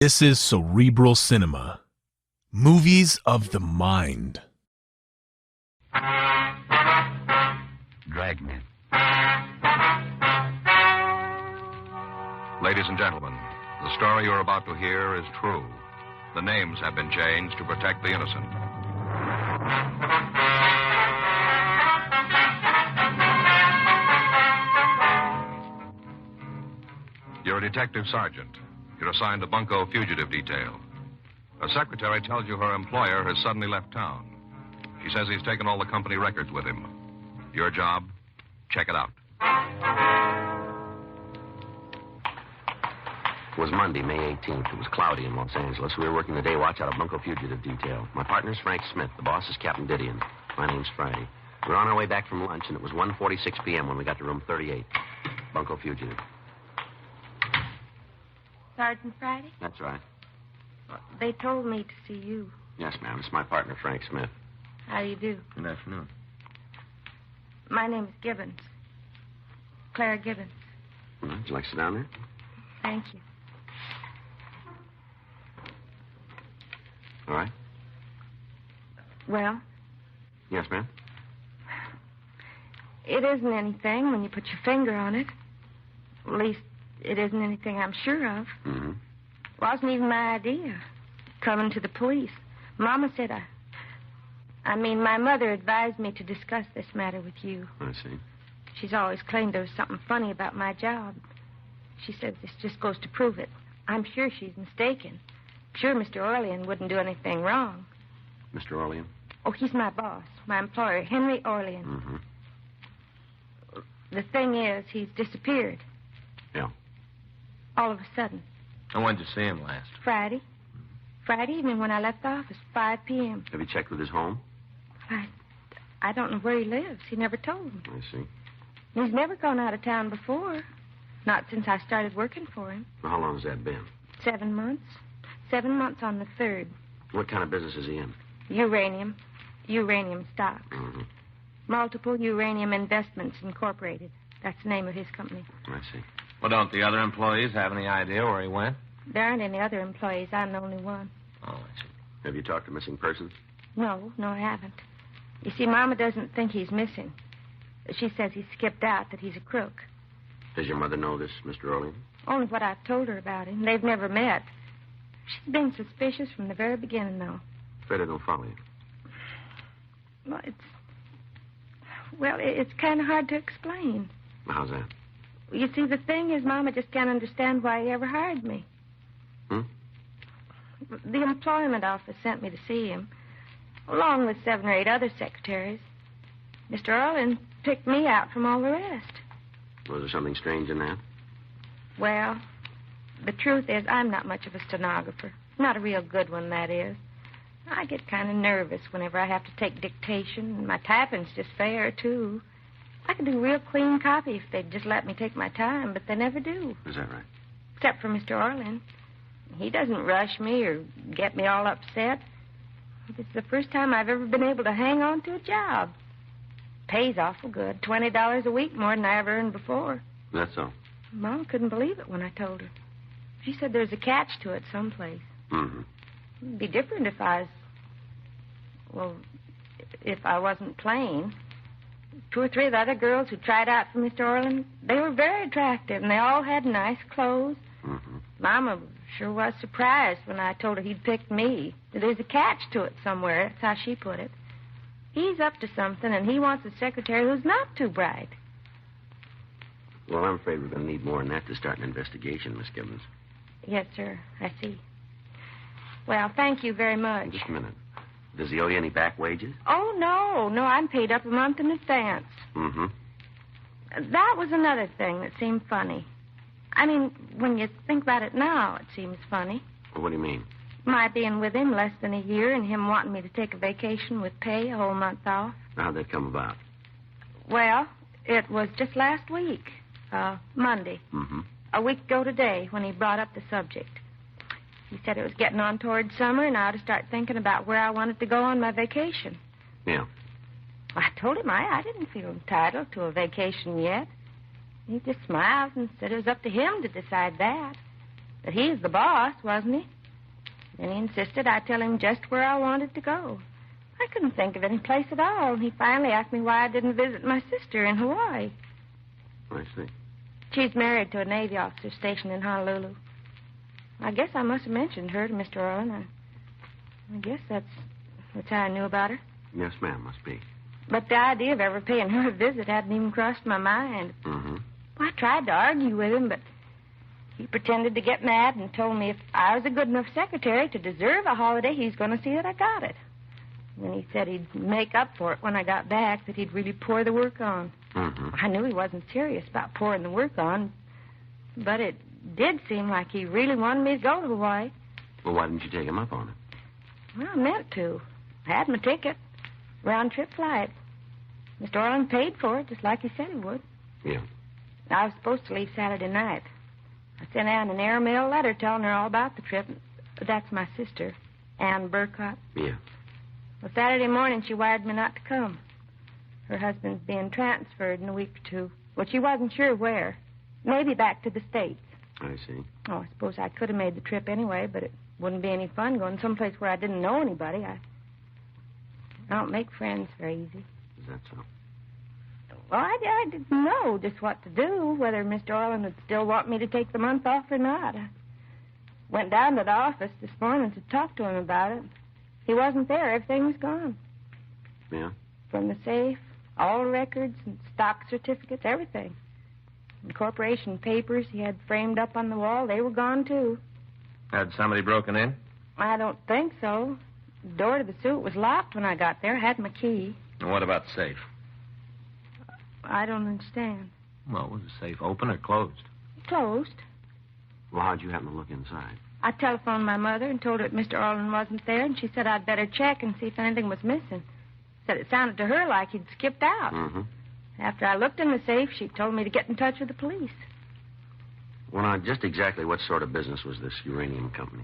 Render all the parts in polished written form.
This is Cerebral Cinema. Movies of the mind. Dragnet. Ladies and gentlemen, the story you're about to hear is true. The names have been changed to protect the innocent. You're a detective sergeant. You're assigned to Bunko fugitive detail. A secretary tells you her employer has suddenly left town. She says he's taken all the company records with him. Your job? Check it out. It was Monday, May 18th. It was cloudy in Los Angeles. We were working the day watch out of Bunko fugitive detail. My partner's Frank Smith. The boss is Captain Didion. My name's Friday. We were on our way back from lunch, and it was 1:46 p.m. when we got to room 38. Bunko fugitive. Sergeant Friday? That's right. They told me to see you. Yes, ma'am. It's my partner, Frank Smith. How do you do? Good afternoon. My name is Gibbons. Clara Gibbons. Would you like to sit down there? Thank you. All right. Well, Yes, ma'am. it isn't anything when you put your finger on it. At least, it isn't anything I'm sure of. Mm-hmm. Wasn't even my idea. Coming to the police. Mama said my mother advised me to discuss this matter with you. I see. She's always claimed there was something funny about my job. She says this just goes to prove it. I'm sure she's mistaken. Sure, Mr. Orlean wouldn't do anything wrong. Mr. Orlean? Oh, he's my boss, my employer, Henry Orlean. Mm-hmm. The thing is, he's disappeared. Yeah. All of a sudden. And when did you see him last? Friday. Friday evening when I left the office, 5 p.m. Have you checked with his home? I don't know where he lives. He never told me. I see. He's never gone out of town before. Not since I started working for him. Well, how long has that been? 7 months. 7 months on the 3rd. What kind of business is he in? Uranium. Uranium stocks. Mm-hmm. Multiple Uranium Investments Incorporated. That's the name of his company. I see. Well, don't the other employees have any idea where he went? There aren't any other employees. I'm the only one. Oh, I see. Have you talked to missing persons? No, I haven't. You see, Mama doesn't think he's missing. She says he skipped out, that he's a crook. Does your mother know this, Mr. Orlean? Only what I've told her about him. They've never met. She's been suspicious from the very beginning, though. Afraid I don't follow you. Well, it's kind of hard to explain. How's that? You see, the thing is, Mama just can't understand why he ever hired me. Hmm? The employment office sent me to see him, along with 7 or 8 other secretaries. Mr. Orlean picked me out from all the rest. Was there something strange in that? Well, the truth is, I'm not much of a stenographer. Not a real good one, that is. I get kind of nervous whenever I have to take dictation, and my typing's just fair, too. I could do real clean copy if they'd just let me take my time, but they never do. Is that right? Except for Mr. Orlean. He doesn't rush me or get me all upset. It's the first time I've ever been able to hang on to a job. Pays awful good. $20 a week, more than I ever earned before. That's so. Mom couldn't believe it when I told her. She said there's a catch to it someplace. Mm-hmm. It'd be different if I wasn't plain. 2 or 3 of the other girls who tried out for Mr. Orlean, they were very attractive, and they all had nice clothes. Mm-hmm. Mama sure was surprised when I told her he'd picked me. There's a catch to it somewhere, that's how she put it. He's up to something, and he wants a secretary who's not too bright. Well, I'm afraid we're going to need more than that to start an investigation, Miss Gibbons. Yes, sir, I see. Well, thank you very much. Just a minute. Does he owe you any back wages? Oh, no, I'm paid up a month in advance. Mm-hmm. That was another thing that seemed funny. I mean, when you think about it now, it seems funny. Well, what do you mean? My being with him less than a year and him wanting me to take a vacation with pay, a whole month off. How'd that come about? Well, it was just last week, Monday. Mm-hmm. A week ago today when he brought up the subject. He said it was getting on toward summer and I ought to start thinking about where I wanted to go on my vacation. Yeah. I told him I didn't feel entitled to a vacation yet. He just smiled and said it was up to him to decide that. That he's the boss, wasn't he? Then he insisted I tell him just where I wanted to go. I couldn't think of any place at all, and he finally asked me why I didn't visit my sister in Hawaii. I see. She's married to a Navy officer stationed in Honolulu. I guess I must have mentioned her to Mr. Orland. I guess that's how I knew about her. Yes, ma'am, must be. But the idea of ever paying her a visit hadn't even crossed my mind. Mm-hmm. Well, I tried to argue with him, but he pretended to get mad and told me if I was a good enough secretary to deserve a holiday, he's going to see that I got it. Then he said he'd make up for it when I got back, that he'd really pour the work on. Mm-hmm. I knew he wasn't serious about pouring the work on, but it did seem like he really wanted me to go to Hawaii. Well, why didn't you take him up on it? Well, I meant to. I had my ticket. Round-trip flight. Mr. Orland paid for it, just like he said he would. Yeah. I was supposed to leave Saturday night. I sent Ann an airmail letter telling her all about the trip. That's my sister, Ann Burcott. Yeah. Well, Saturday morning, she wired me not to come. Her husband's being transferred in a week or two. Well, she wasn't sure where. Maybe back to the States. I see. Oh, I suppose I could have made the trip anyway, but it wouldn't be any fun going someplace where I didn't know anybody. I don't make friends very easy. Is that so? Well, I didn't know just what to do, whether Mr. Orland would still want me to take the month off or not. I went down to the office this morning to talk to him about it. He wasn't there. Everything was gone. Yeah? From the safe, all the records and stock certificates, everything. And corporation papers he had framed up on the wall, they were gone, too. Had somebody broken in? I don't think so. The door to the suite was locked when I got there. I had my key. And what about the safe? I don't understand. Well, was the safe open or closed? Closed. Well, how'd you happen to look inside? I telephoned my mother and told her that Mr. Orland wasn't there, and she said I'd better check and see if anything was missing. Said it sounded to her like he'd skipped out. Mm-hmm. After I looked in the safe, she told me to get in touch with the police. Well, now, just exactly what sort of business was this uranium company?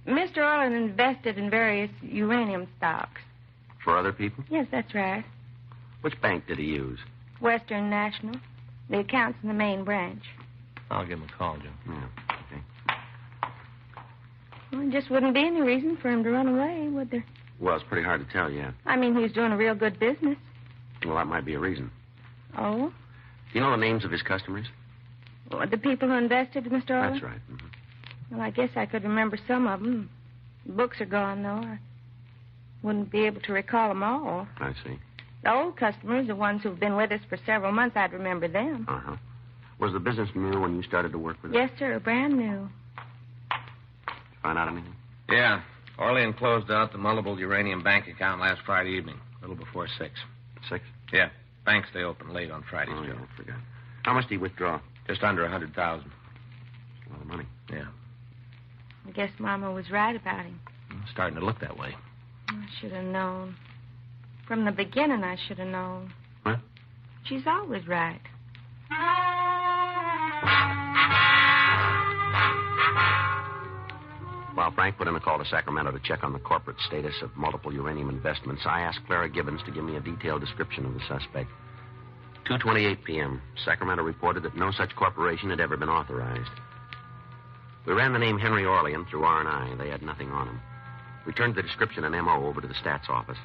Mr. Orland invested in various uranium stocks. For other people? Yes, that's right. Which bank did he use? Western National. The account's in the main branch. I'll give him a call, Joe. Yeah, okay. Well, there just wouldn't be any reason for him to run away, would there? Well, it's pretty hard to tell yet. I mean, he was doing a real good business. Well, that might be a reason. Oh? Do you know the names of his customers? Well, the people who invested in Mr. Orland? That's right. Mm-hmm. Well, I guess I could remember some of them. The books are gone, though. I wouldn't be able to recall them all. I see. The old customers, the ones who've been with us for several months, I'd remember them. Uh-huh. Was the business new when you started to work with it? Yes, sir, brand new. Did you find out anything? Yeah. Orlean closed out the multiple uranium bank account last Friday evening, a little before 6. 6? Yeah. Banks stay open late on Fridays, Oh, Joe. yeah, I forgot. How much did he withdraw? Just under 100,000. A lot of money. Yeah. I guess Mama was right about him. Starting to look that way. I should have known. From the beginning, I should have known. What? She's always right. While Frank put in a call to Sacramento to check on the corporate status of multiple uranium investments, I asked Clara Gibbons to give me a detailed description of the suspect. 2:28 p.m., Sacramento reported that no such corporation had ever been authorized. We ran the name Henry Orlean through R&I. They had nothing on him. We turned the description and MO over to the stats office.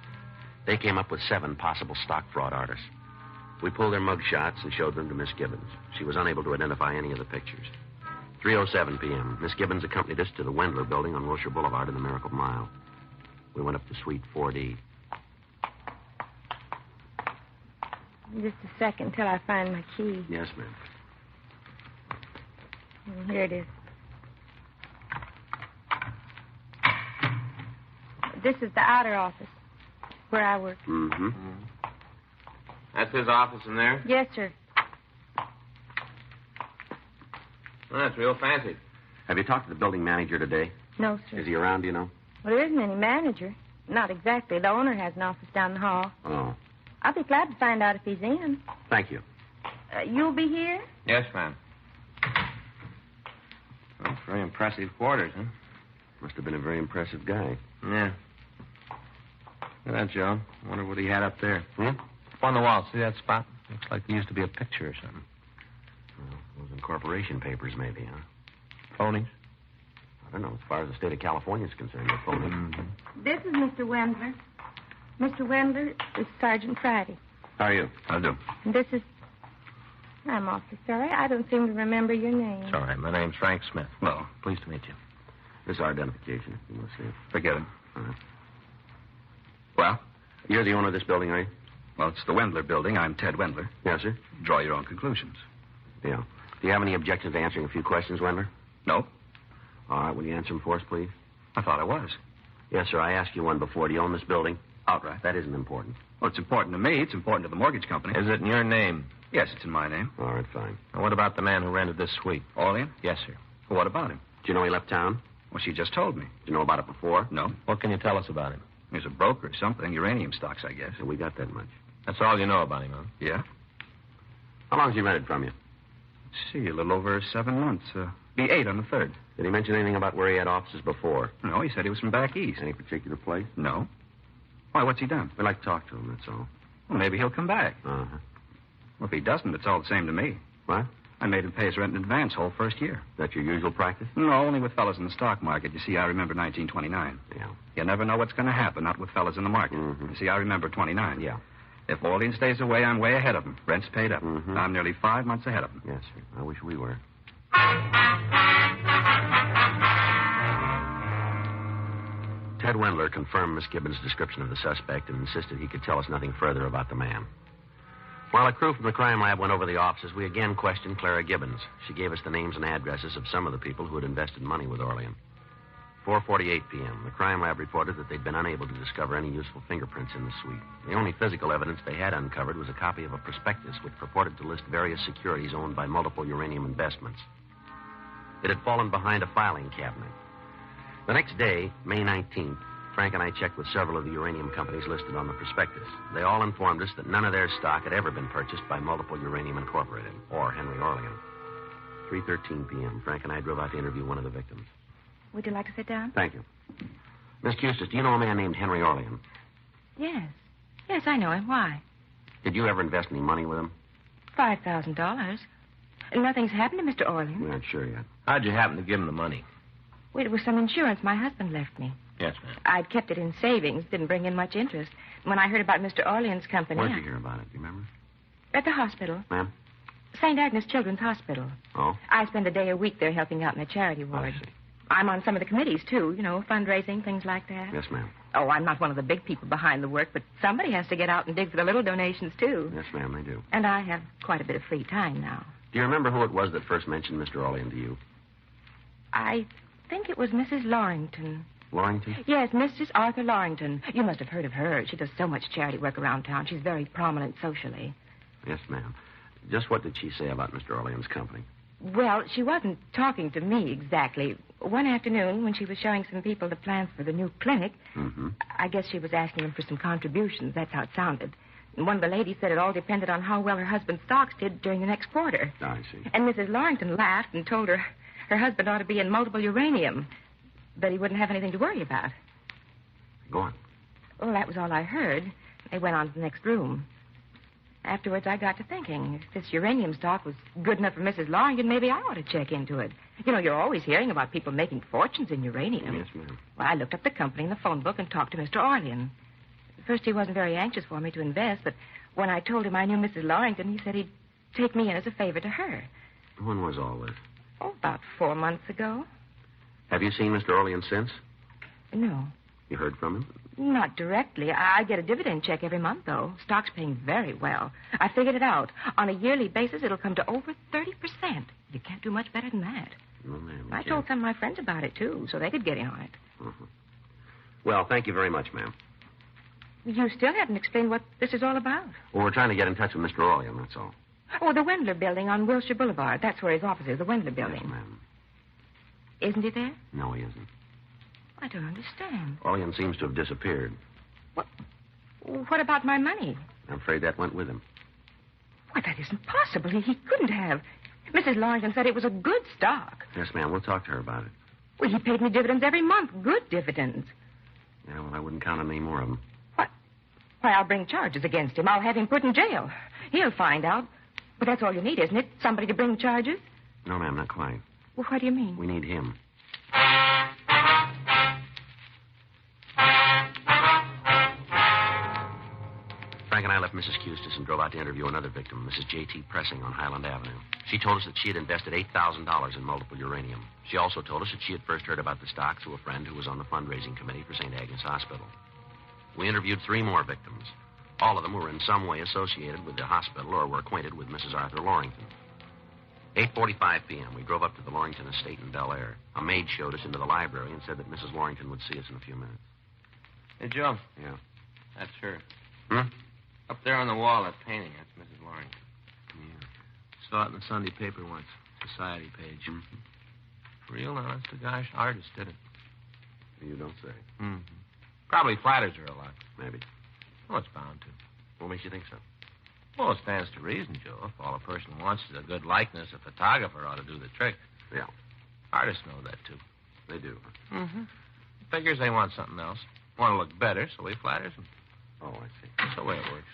They came up with 7 possible stock fraud artists. We pulled their mug shots and showed them to Miss Gibbons. She was unable to identify any of the pictures. 3:07 p.m., Miss Gibbons accompanied us to the Wendler building on Wilshire Boulevard in the Miracle Mile. We went up to Suite 4D. Just a second till I find my key. Yes, ma'am. Here it is. This is the outer office where I work. Mm-hmm. That's his office in there? Yes, sir. Oh, that's real fancy. Have you talked to the building manager today? No, sir. Is he around, do you know? Well, there isn't any manager. Not exactly. The owner has an office down the hall. Oh. I'll be glad to find out if he's in. Thank you. You'll be here? Yes, ma'am. Well, very impressive quarters, huh? Must have been a very impressive guy. Yeah. Look at that, Joe. I wonder what he had up there. Hmm? Up on the wall. See that spot? Looks like there used to be a picture or something. Well, those in corporation papers, maybe, huh? Phonies? I don't know. As far as the state of California is concerned, they're phonies. Mm-hmm. This is Mr. Wendler. Mr. Wendler is Sergeant Friday. How are you? I'll do. And this is... I'm awfully sorry. I don't seem to remember your name. It's all right. My name's Frank Smith. Well, pleased to meet you. This is our identification. You want to see it? Forget it. All right. Well? You're the owner of this building, are you? Well, it's the Wendler building. I'm Ted Wendler. Yes, sir. Draw your own conclusions. Yeah. Do you have any objections to answering a few questions, Wendler? No? All right. Will you answer them for us, please? I thought I was. Yes, sir. I asked you one before. Do you own this building? Outright. That isn't important. Well, it's important to me. It's important to the mortgage company. Is it in your name? Yes, it's in my name. All right, fine. And what about the man who rented this suite? Orlean? Yes, sir. Well, what about him? Do you know he left town? Well, she just told me. Did you know about it before? No. What can you tell us about him? He's a broker or something. Uranium stocks, I guess. So we got that much. That's all you know about him, huh? Yeah? How long has he rented from you? Let's see, a little over 7 months. Be 8 on the 3rd. Did he mention anything about where he had offices before? No, he said he was from back east. Any particular place? No. Why, what's he done? We'd like to talk to him, that's all. Well, maybe he'll come back. Uh-huh. Well, if he doesn't, it's all the same to me. What? I made him pay his rent in advance whole first year. Is that your usual practice? No, only with fellas in the stock market. You see, I remember 1929. Yeah. You never know what's going to happen, not with fellas in the market. Mm-hmm. You see, I remember 29. Yeah. If Orlean stays away, I'm way ahead of him. Rent's paid up. Mm-hmm. I'm nearly 5 months ahead of him. Yes, sir. I wish we were. Ted Wendler confirmed Miss Gibbons' description of the suspect and insisted he could tell us nothing further about the man. While a crew from the crime lab went over the offices, we again questioned Clara Gibbons. She gave us the names and addresses of some of the people who had invested money with Orlean. 4:48 p.m., the crime lab reported that they'd been unable to discover any useful fingerprints in the suite. The only physical evidence they had uncovered was a copy of a prospectus which purported to list various securities owned by multiple uranium investments. It had fallen behind a filing cabinet. The next day, May 19th, Frank and I checked with several of the uranium companies listed on the prospectus. They all informed us that none of their stock had ever been purchased by Multiple Uranium Incorporated or Henry Orlean. 3:13 p.m., Frank and I drove out to interview one of the victims. Would you like to sit down? Thank you. Miss Custis, do you know a man named Henry Orlean? Yes. Yes, I know him. Why? Did you ever invest any money with him? $5,000. Nothing's happened to Mr. Orlean. We aren't sure yet. How'd you happen to give him the money? Well, it was some insurance my husband left me. Yes, ma'am. I'd kept it in savings. Didn't bring in much interest. When I heard about Mr. Orlean's company... Where'd you hear about it? Do you remember? At the hospital. Ma'am? St. Agnes Children's Hospital. Oh? I spend a day a week there helping out in the charity ward. I see. I'm on some of the committees, too. You know, fundraising, things like that. Yes, ma'am. Oh, I'm not one of the big people behind the work, but somebody has to get out and dig for the little donations, too. Yes, ma'am, they do. And I have quite a bit of free time now. Do you remember who it was that first mentioned Mr. Orlean to you? I think it was Mrs. Lorrington. Warrington? Yes, Mrs. Arthur Lorrington. You must have heard of her. She does so much charity work around town. She's very prominent socially. Yes, ma'am. Just what did she say about Mr. Orlean's company? Well, she wasn't talking to me exactly. One afternoon, when she was showing some people the plans for the new clinic, Mm-hmm. I guess she was asking them for some contributions. That's how it sounded. And one of the ladies said it all depended on how well her husband's stocks did during the next quarter. I see. And Mrs. Lorrington laughed and told her her husband ought to be in multiple uranium, but he wouldn't have anything to worry about. Go on. Well, that was all I heard. They went on to the next room. Afterwards, I got to thinking, if this uranium stock was good enough for Mrs. Lorrington, maybe I ought to check into it. You know, you're always hearing about people making fortunes in uranium. Yes, ma'am. Well, I looked up the company in the phone book and talked to Mr. Orlean. At first, he wasn't very anxious for me to invest, but when I told him I knew Mrs. Lorrington, he said he'd take me in as a favor to her. When was all this? Oh, about 4 months ago. Have you seen Mr. Orlean since? No, You heard from him? not directly. I get a dividend check every month, though. Stock's paying very well. I figured it out. On a yearly basis, it'll come to over 30%. You can't do much better than that. No, ma'am. I told some of my friends about it, too, so they could get in on it. Uh-huh. Well, thank you very much, ma'am. You still haven't explained what this is all about. Well, we're trying to get in touch with Mr. Orlean, that's all. Oh, the Wendler building on Wilshire Boulevard. That's where his office is, the Wendler building. Yes, ma'am. Isn't he there? No, he isn't. I don't understand. Orlean seems to have disappeared. What about my money? I'm afraid that went with him. Why, that isn't possible. He couldn't have. Mrs. Lorrington said it was a good stock. Yes, ma'am. We'll talk to her about it. Well, he paid me dividends every month. Good dividends. Yeah, well, I wouldn't count on any more of them. What? Why, I'll bring charges against him. I'll have him put in jail. He'll find out. But that's all you need, isn't it? Somebody to bring charges? No, ma'am, not quite. Well, what do you mean? We need him. Frank and I left Mrs. Custis and drove out to interview another victim, Mrs. J.T. Pressing on Highland Avenue. She told us that she had invested $8,000 in multiple uranium. She also told us that she had first heard about the stock through a friend who was on the fundraising committee for St. Agnes Hospital. We interviewed 3 more victims. All of them were in some way associated with the hospital or were acquainted with Mrs. Arthur Lorrington. 8:45 p.m., we drove up to the Lorrington estate in Bel Air. A maid showed us into the library and said that Mrs. Lorrington would see us in a few minutes. Hey, Joe. Yeah. That's her. Hmm? Up there on the wall, that painting. That's Mrs. Lorrington. Yeah. Saw it in the Sunday paper once. Society page. Mm-hmm. Real honest to gosh artist did it. You don't say. Mm-hmm. Probably flatters her a lot. Maybe. Oh, it's bound to. What makes you think so? Well, it stands to reason, Joe. If all a person wants is a good likeness, a photographer ought to do the trick. Yeah. Artists know that, too. They do. Mm-hmm. Figures they want something else. Want to look better, so he flatters them. Oh, I see. That's the way it works.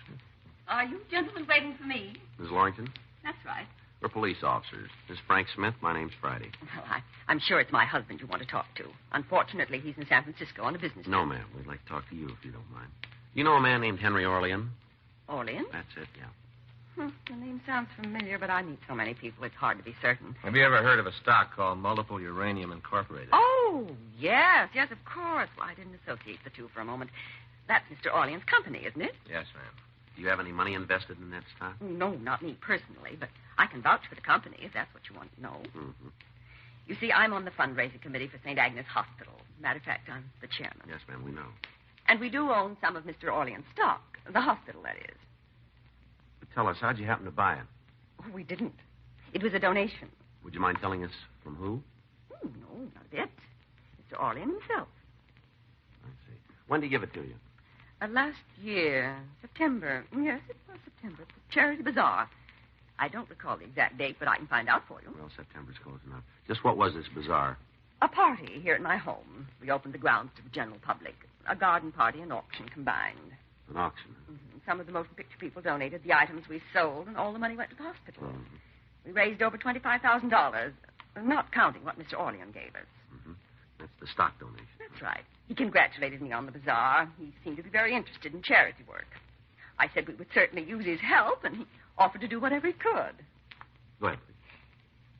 Are you gentlemen waiting for me? Ms. Lorrington? That's right. We're police officers. This is Frank Smith. My name's Friday. Well, I'm sure it's my husband you want to talk to. Unfortunately, he's in San Francisco on a business No, trip. ma'am. We'd like to talk to you if you don't mind. You know a man named Henry Orlean? Orlean? That's it, yeah. The name sounds familiar, but I meet so many people, it's hard to be certain. Have you ever heard of a stock called Multiple Uranium Incorporated? Oh, yes, of course. Well, I didn't associate the two for a moment. That's Mr. Orlean's company, isn't it? Yes, ma'am. Do you have any money invested in that stock? No, not me personally, but I can vouch for the company if that's what you want to know. Mm-hmm. You see, I'm on the fundraising committee for St. Agnes Hospital. Matter of fact, I'm the chairman. Yes, ma'am, we know. And we do own some of Mr. Orlean's stock. The hospital, that is. But tell us, how'd you happen to buy it? Oh, we didn't. It was a donation. Would you mind telling us from who? No, not a bit. Mr. Orlean himself. I see. When did he give it to you? Last year, September. Yes, it was September. The Charity Bazaar. I don't recall the exact date, but I can find out for you. Well, September's close enough. Just what was this bazaar? A party here at my home. We opened the grounds to the general public. A garden party and auction combined. An auction. Some of the motion picture people donated the items we sold, and all the money went to the hospital. Mm-hmm. We raised over $25,000, not counting what Mr. Orlean gave us. Mm-hmm. That's the stock donation. That's right. He congratulated me on the bazaar. He seemed to be very interested in charity work. I said we would certainly use his help, and he offered to do whatever he could. Go ahead,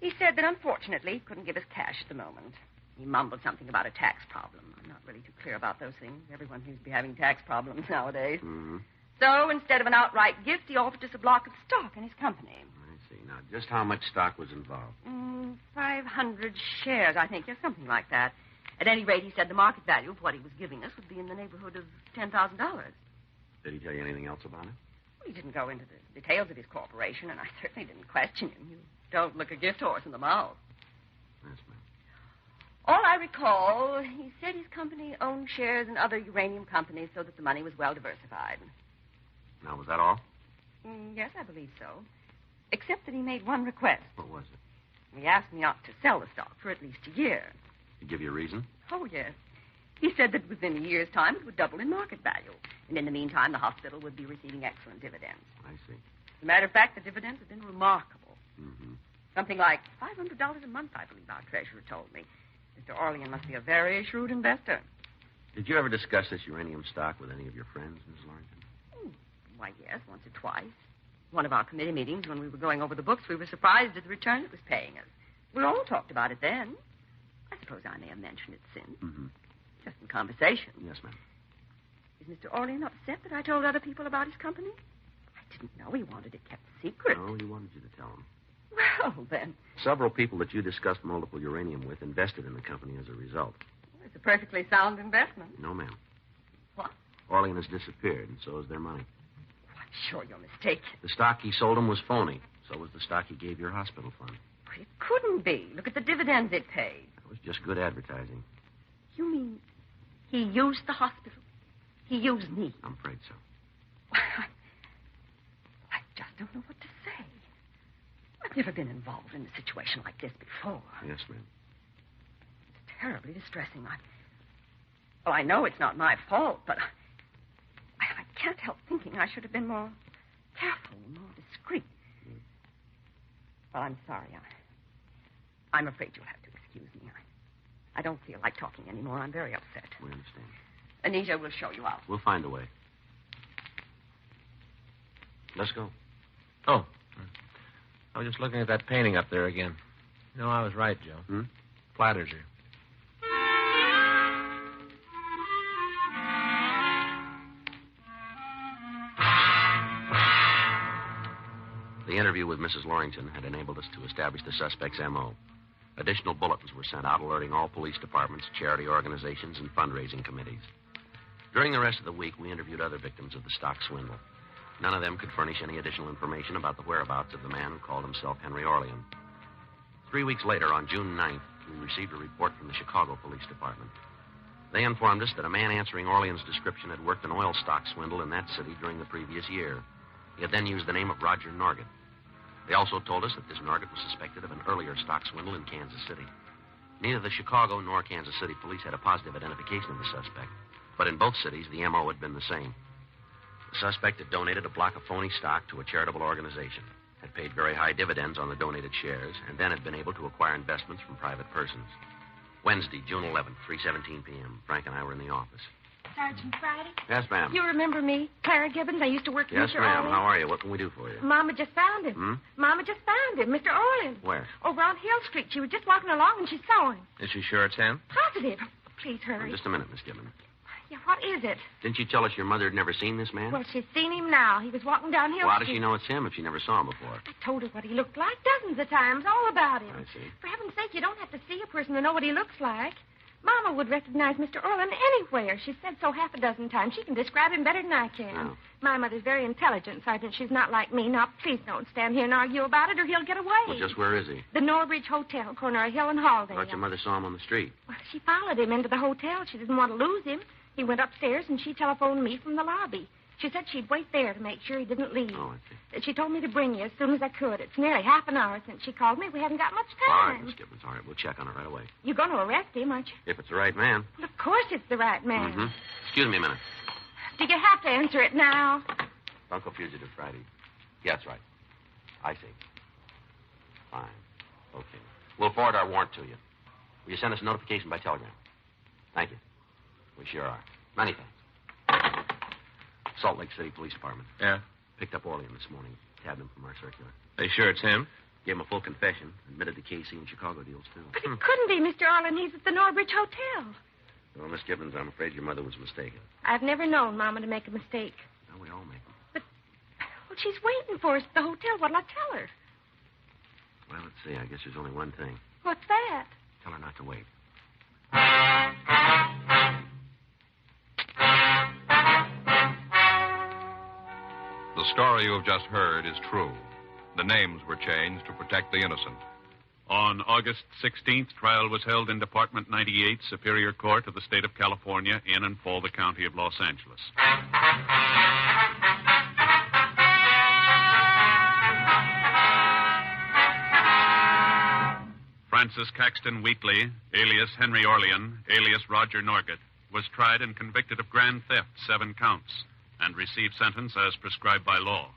please. He said that unfortunately he couldn't give us cash at the moment. He mumbled something about a tax problem. I'm not really too clear about those things. Everyone seems to be having tax problems nowadays. Mm-hmm. So instead of an outright gift, he offered us a block of stock in his company. I see. Now, just how much stock was involved? 500 shares, I think. Yes, something like that. At any rate, he said the market value of what he was giving us would be in the neighborhood of $10,000. Did he tell you anything else about it? Well, he didn't go into the details of his corporation, and I certainly didn't question him. You don't look a gift horse in the mouth. Yes, ma'am. All I recall, he said his company owned shares in other uranium companies so that the money was well diversified. Now, was that all? Yes, I believe so. Except that he made one request. What was it? He asked me not to sell the stock for at least a year. Did he give you a reason? Oh, yes. He said that within a year's time it would double in market value. And in the meantime, the hospital would be receiving excellent dividends. I see. As a matter of fact, the dividends have been remarkable. Mm-hmm. Something like $500 a month, I believe our treasurer told me. Mr. Orlean must be a very shrewd investor. Did you ever discuss this uranium stock with any of your friends, Miss Lorrington? Why, yes, once or twice. One of our committee meetings, when we were going over the books, we were surprised at the return it was paying us. We all talked about it then. I suppose I may have mentioned it since. Mm-hmm. Just in conversation. Yes, ma'am. Is Mr. Orlean upset that I told other people about his company? I didn't know he wanted it kept secret. No, he wanted you to tell him. Well, then, Several people that you discussed multiple uranium with invested in the company as a result. it's a perfectly sound investment. No, ma'am. What? Orlean has disappeared, and so has their money. I'm sure you're mistaken. The stock he sold him was phony. So was the stock he gave your hospital fund. But it couldn't be. Look at the dividends it paid. It was just good advertising. You mean he used the hospital? He used me? I'm afraid so. I just don't know what to say. I've never been involved in a situation like this before. Yes, ma'am. It's terribly distressing. Well, I know it's not my fault, but I can't help thinking I should have been more careful, more discreet. Well, I'm sorry. I'm afraid you'll have to excuse me. I don't feel like talking anymore. I'm very upset. We understand. Anita will show you out. We'll find a way. Let's go. Oh. I was just looking at that painting up there again. You know, I was right, Joe. Hmm? Flatters her. The interview with Mrs. Lorington had enabled us to establish the suspect's M.O. Additional bulletins were sent out alerting all police departments, charity organizations, and fundraising committees. During the rest of the week, we interviewed other victims of the stock swindle. None of them could furnish any additional information about the whereabouts of the man who called himself Henry Orlean. 3 weeks later, on June 9th, we received a report from the Chicago Police Department. They informed us that a man answering Orlean's description had worked an oil stock swindle in that city during the previous year. He had then used the name of Roger Norgett. They also told us that this Norgett was suspected of an earlier stock swindle in Kansas City. Neither the Chicago nor Kansas City police had a positive identification of the suspect, but in both cities, the M.O. had been the same. The suspect had donated a block of phony stock to a charitable organization, had paid very high dividends on the donated shares, and then had been able to acquire investments from private persons. Wednesday, June 11th, 3:17 p.m. Frank and I were in the office. Sergeant Friday? Yes, ma'am. You remember me? Clara Gibbons. I used to work for Yes, Mr. ma'am. Orlean. How are you? What can we do for you? Mama just found him. Hmm? Mama just found him, Mr. Orlean. Where? Over on Hill Street. She was just walking along and she saw him. Is she sure it's him? Positive. Please Oh, hurry. just a minute, Miss Gibbons. Yeah, what is it? Didn't you tell us your mother had never seen this man? Well, she's seen him now. He was walking down Hill Well, how Street. does she know it's him if she never saw him before? I told her what he looked like dozens of times, all about him. I see. For heaven's sake, you don't have to see a person to know what he looks like. Mama would recognize Mr. Orlean anywhere. She's said so half a dozen times. She can describe him better than I can. Oh. My mother's very intelligent, Sergeant. She's not like me. Now, please don't stand here and argue about it, or he'll get away. Well, just where is he? The Norridge Hotel, corner of Hill and I Halldale. thought your mother saw him on the street. Well, she followed him into the hotel. She didn't want to lose him. He went upstairs, and she telephoned me from the lobby. She said she'd wait there to make sure he didn't leave. Oh, I see. She told me to bring you as soon as I could. It's nearly half an hour since she called me. We haven't got much All right, time. Miss Gibbons. All right, we'll check on it right away. You're going to arrest him, aren't you? If it's the right man. Well, of course it's the right man. Mm-hmm. Excuse me a minute. Do you have to answer it now? Bunko Fugitive Friday. Yeah, that's right. I see. Fine. Okay. We'll forward our warrant to you. Will you send us a notification by telegram? Thank you. We sure are. Many thanks. Salt Lake City Police Department. Yeah? Picked up Orlean this morning. Tabbed him from our circular. They sure it's him? Gave him a full confession. Admitted the KC and Chicago deals, too. But it couldn't be Mr. Orlean. He's at the Norridge Hotel. Well, Miss Gibbons, I'm afraid your mother was mistaken. I've never known Mama to make a mistake. Well, we all make them. Well, she's waiting for us at the hotel. What'll I tell her? Well, let's see. I guess there's only one thing. What's that? Tell her not to wait. The story you have just heard is true. The names were changed to protect the innocent. On August 16th, trial was held in Department 98, Superior Court of the State of California, in and for the County of Los Angeles. Francis Caxton Wheatley, alias Henry Orlean, alias Roger Norgett, was tried and convicted of grand theft, 7 counts, and received sentence as prescribed by law.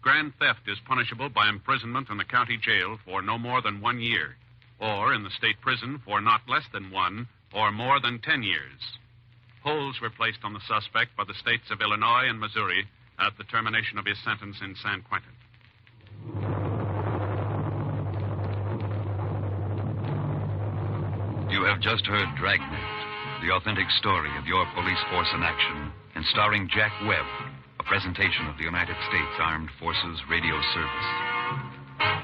Grand theft is punishable by imprisonment in the county jail for no more than 1 year, or in the state prison for not less than 1 or more than 10 years. Holds were placed on the suspect by the states of Illinois and Missouri at the termination of his sentence in San Quentin. You have just heard Dragnet, the authentic story of your police force in action, and starring Jack Webb, a presentation of the United States Armed Forces Radio Service.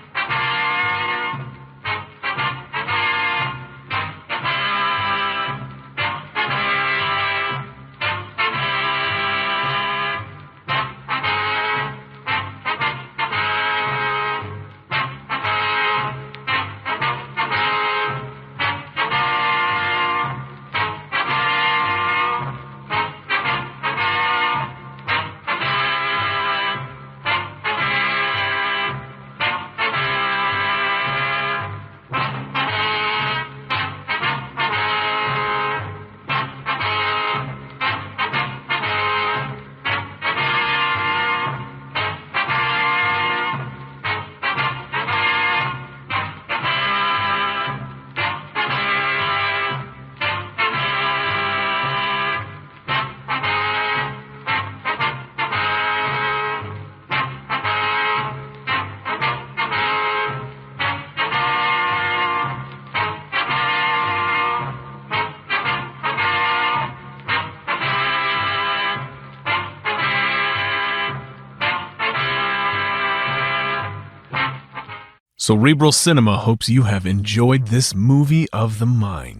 Cerebral Cinema hopes you have enjoyed this movie of the mind.